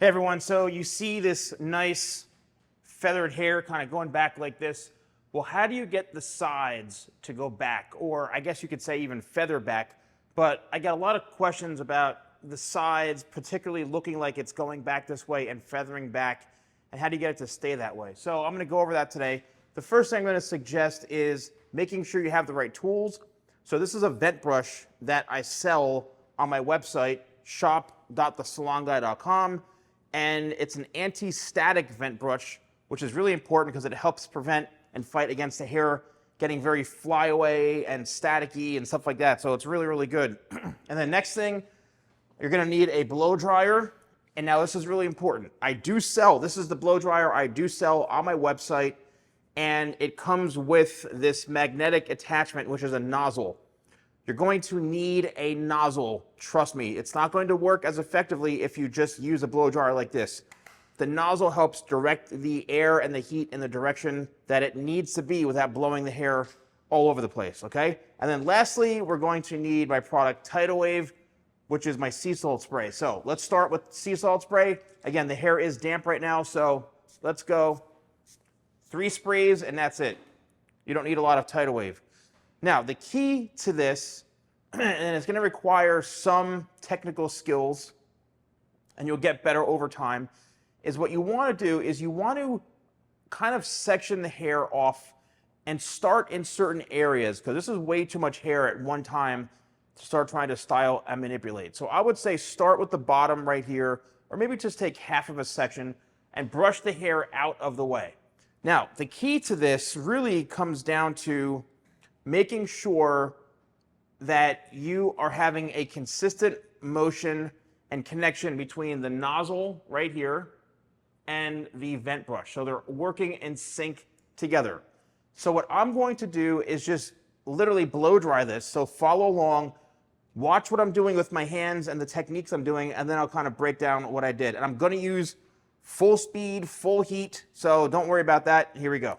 Hey everyone, so you see this nice feathered hair kind of going back like this. Well, how do you get the sides to go back? Or I guess you could say even feather back. But I got a lot of questions about the sides, particularly looking like it's going back this way and feathering back. And how do you get it to stay that way? So I'm going to go over that today. The first thing I'm going to suggest is making sure you have the right tools. So this is a vent brush that I sell on my website, shop.thesalonguy.com. And it's an anti-static vent brush, which is really important because it helps prevent and fight against the hair getting very flyaway and staticky and stuff like that. So it's really, really good. And the next thing, you're gonna need a blow dryer. And now this is really important. I do sell, this is the blow dryer I do sell on my website, and it comes with this magnetic attachment, which is a nozzle. You're going to need a nozzle, trust me. It's not going to work as effectively if you just use a blow dryer like this. The nozzle helps direct the air and the heat in the direction that it needs to be without blowing the hair all over the place, okay? And then lastly, we're going to need my product Tidal Wave, which is my sea salt spray. So let's start with sea salt spray. Again, the hair is damp right now, so let's go. 3 sprays and that's it. You don't need a lot of Tidal Wave. Now, the key to this, and it's going to require some technical skills, and you'll get better over time, is what you want to do is you want to kind of section the hair off and start in certain areas, because this is way too much hair at one time to start trying to style and manipulate. So I would say start with the bottom right here, or maybe just take half of a section and brush the hair out of the way. Now, the key to this really comes down to making sure that you are having a consistent motion and connection between the nozzle right here and the vent brush. So they're working in sync together. So what I'm going to do is just literally blow dry this. So follow along, watch what I'm doing with my hands and the techniques I'm doing, and then I'll kind of break down what I did. And I'm going to use full speed, full heat, so don't worry about that. Here we go.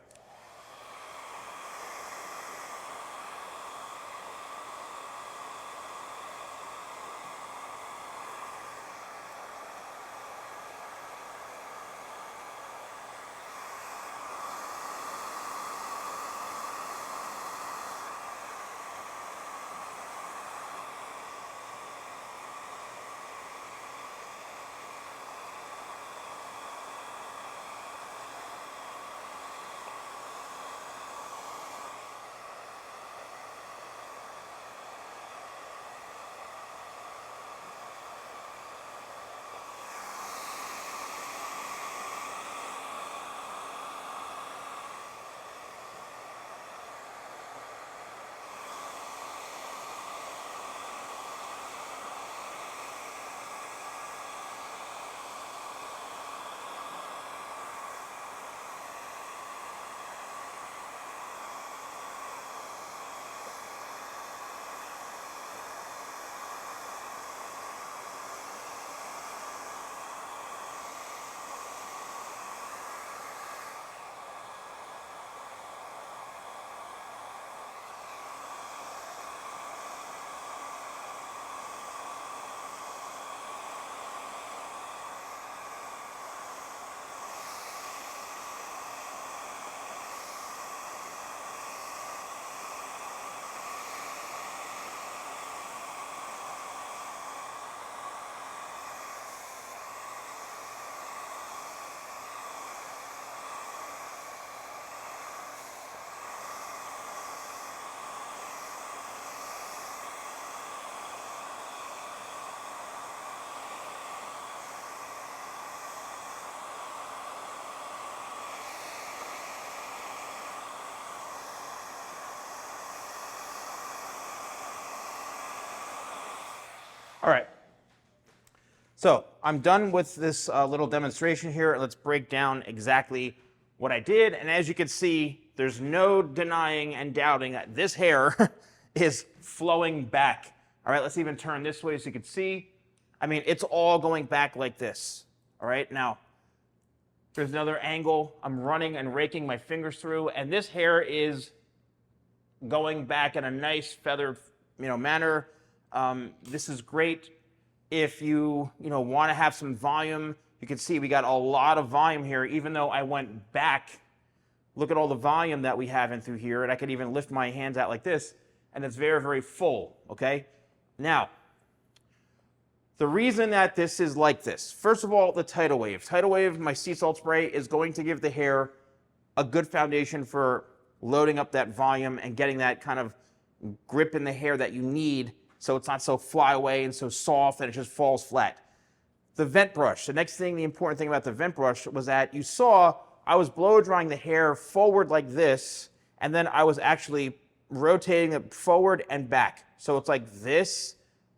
All right, so I'm done with this little demonstration here. Let's break down exactly what I did. And as you can see, there's no denying and doubting that this hair is flowing back. All right, let's even turn this way so you can see. I mean, it's all going back like this. All right, now, there's another angle. I'm running and raking my fingers through, and this hair is going back in a nice feathered, manner. This is great if you want to have some volume. You can see we got a lot of volume here, even though I went back. Look at all the volume that we have in through here, and I could even lift my hands out like this, and it's very, very full, okay? Now, the reason that this is like this, first of all, the tidal wave. Tidal wave, my sea salt spray, is going to give the hair a good foundation for loading up that volume and getting that kind of grip in the hair that you need so it's not so fly away and so soft that it just falls flat. The vent brush, the next thing, the important thing about the vent brush was that you saw I was blow drying the hair forward like this, and then I was actually rotating it forward and back. So it's like this,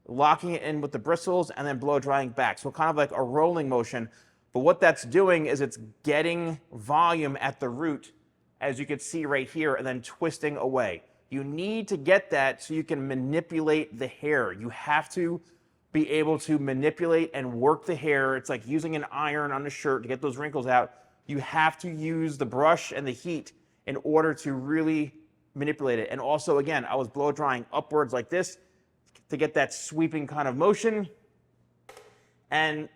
locking it in with the bristles, and then blow drying back. So kind of like a rolling motion. But what that's doing is it's getting volume at the root, as you can see right here, and then twisting away. You need to get that so you can manipulate the hair. You have to be able to manipulate and work the hair. It's like using an iron on a shirt to get those wrinkles out. You have to use the brush and the heat in order to really manipulate it. And also, again, I was blow drying upwards like this to get that sweeping kind of motion. And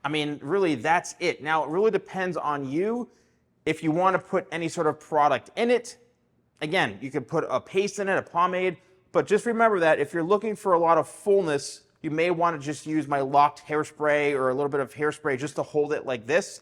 I mean, really, that's it. Now, it really depends on you if you want to put any sort of product in it. Again, you could put a paste in it, a pomade, but just remember that if you're looking for a lot of fullness, you may want to just use my locked hairspray or a little bit of hairspray just to hold it like this.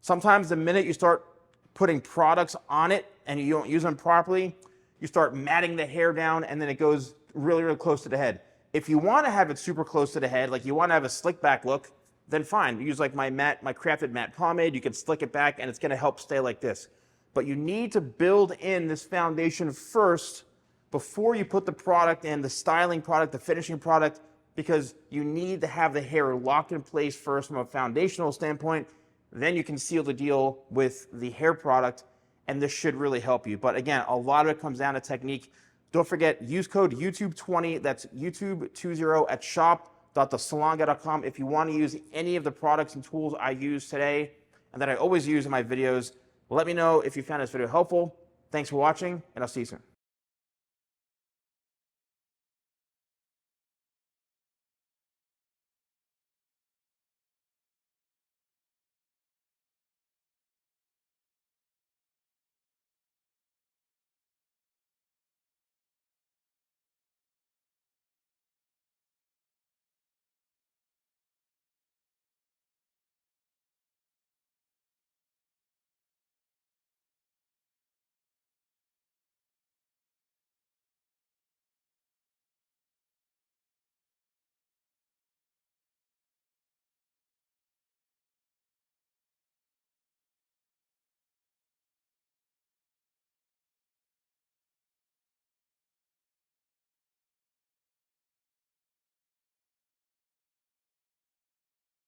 Sometimes the minute you start putting products on it and you don't use them properly, you start matting the hair down and then it goes really, really close to the head. If you want to have it super close to the head, like you want to have a slick back look, then fine. Use like my crafted matte pomade. You can slick it back and it's going to help stay like this. But you need to build in this foundation first before you put the product in, the styling product, the finishing product, because you need to have the hair locked in place first from a foundational standpoint. Then you can seal the deal with the hair product, and this should really help you. But again, a lot of it comes down to technique. Don't forget, use code YouTube20, that's YouTube20 at shop.thesalonguy.com if you want to use any of the products and tools I use today and that I always use in my videos. Let me know if you found this video helpful. Thanks for watching, and I'll see you soon.